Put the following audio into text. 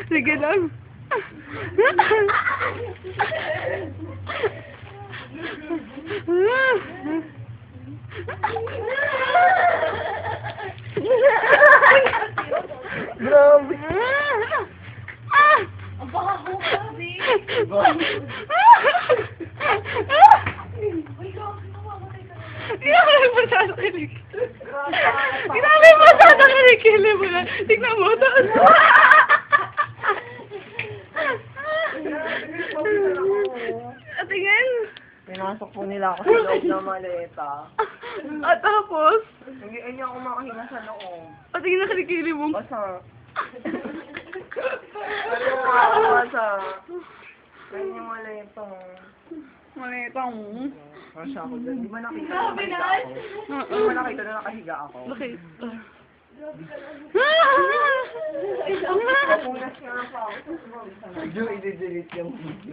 Sige lang. Grabe. Ang baka ko kasi. Ginamay mo sa kilig. Ginamay mo sa kilig mo na. Tignan mo. Taas mo. Tingin. Pinasok po nila ako sa loob ng maleta. At tapos, Hindi ako makahinga sa loob. tingin na kilikili mo. Basa. Ano nga basa? Ganyan yung maleta. Malita mo. Basa ako dyan. Di ba nakita na Grabe nakahiga naman. ako? Di ba nakita na nakahiga ako? Bakit? Kapunas nga pa ako. Medyo i-delete yung video.